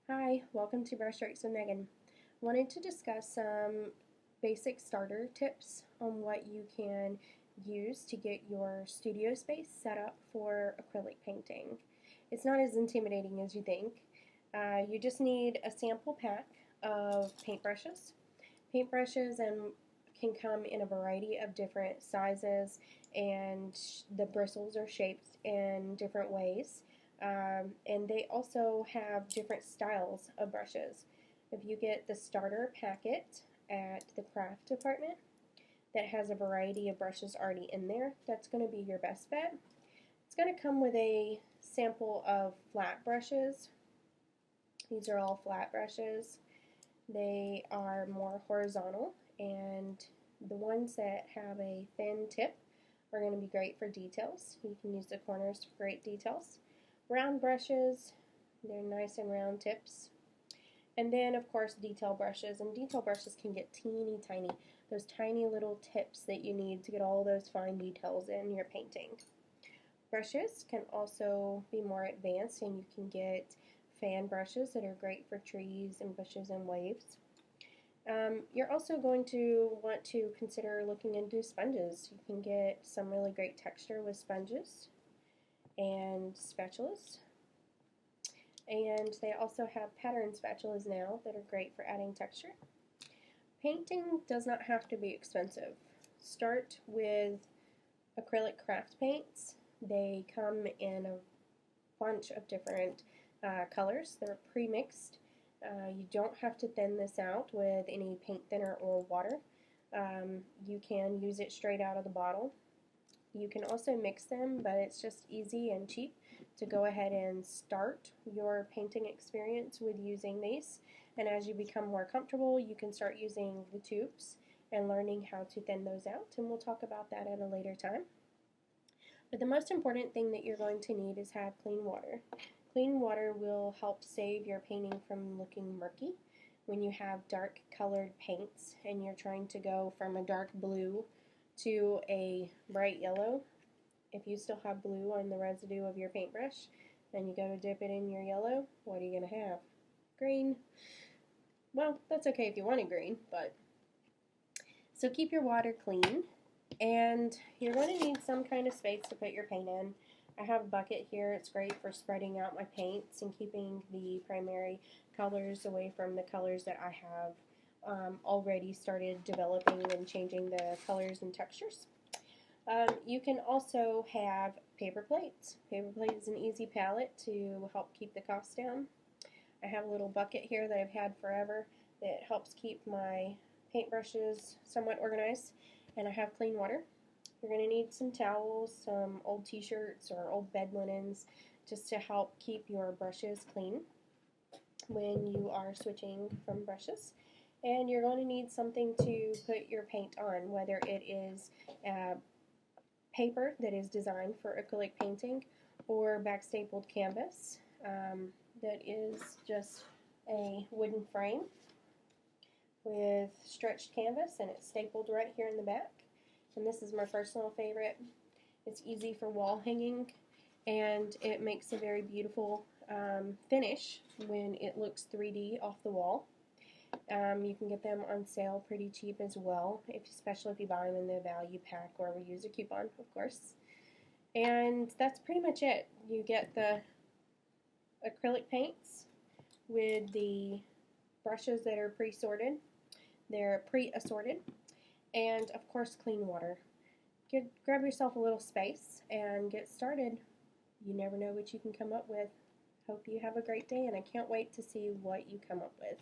Hi, welcome to Brush Strokes with Megan. Wanted to discuss some basic starter tips on what you can use to get your studio space set up for acrylic painting. It's not as intimidating as you think. You just need a sample pack of paintbrushes. Paintbrushes can come in a variety of different sizes, and the bristles are shaped in different ways. And they also have different styles of brushes. If you get the starter packet at the craft department that has a variety of brushes already in there, that's going to be your best bet. It's going to come with a sample of flat brushes. These are all flat brushes. They are more horizontal, and the ones that have a thin tip are going to be great for details. You can use the corners for great details. Round brushes, they're nice and round tips. And then, of course, detail brushes. And detail brushes can get teeny tiny, those tiny little tips that you need to get all those fine details in your painting. Brushes can also be more advanced, and you can get fan brushes that are great for trees and bushes and waves. You're also going to want to consider looking into sponges. You can get some really great texture with sponges and spatulas. And they also have pattern spatulas now that are great for adding texture. Painting does not have to be expensive. Start with acrylic craft paints. They come in a bunch of different colors. They're pre-mixed. You don't have to thin this out with any paint thinner or water. You can use it straight out of the bottle. You can also mix them, but it's just easy and cheap to go ahead and start your painting experience with using these. And as you become more comfortable, you can start using the tubes and learning how to thin those out, and we'll talk about that at a later time. But the most important thing that you're going to need is have clean water. Clean water will help save your painting from looking murky. When you have dark colored paints and you're trying to go from a dark blue to a bright yellow, if you still have blue on the residue of your paintbrush and you go to dip it in your yellow, what are you going to have? Green. Well, that's okay if you wanted green, but so keep your water clean, and you're going to need some kind of space to put your paint in. I have a bucket here. It's great for spreading out my paints and keeping the primary colors away from the colors that I have already started developing and changing the colors and textures. You can also have paper plates. Paper plate is an easy palette to help keep the cost down. I have a little bucket here that I've had forever that helps keep my paintbrushes somewhat organized, and I have clean water. You're going to need some towels, some old t-shirts or old bed linens, just to help keep your brushes clean when you are switching from brushes. And you're going to need something to put your paint on, whether it is paper that is designed for acrylic painting or backstapled canvas that is just a wooden frame with stretched canvas, and it's stapled right here in the back. And this is my personal favorite. It's easy for wall hanging, and it makes a very beautiful finish when it looks 3D off the wall. You can get them on sale pretty cheap as well, especially if you buy them in the value pack or we use a coupon, of course. And that's pretty much it. You get the acrylic paints with the brushes that are pre-sorted. They're pre-assorted. And, of course, clean water. Grab yourself a little space and get started. You never know what you can come up with. Hope you have a great day, and I can't wait to see what you come up with.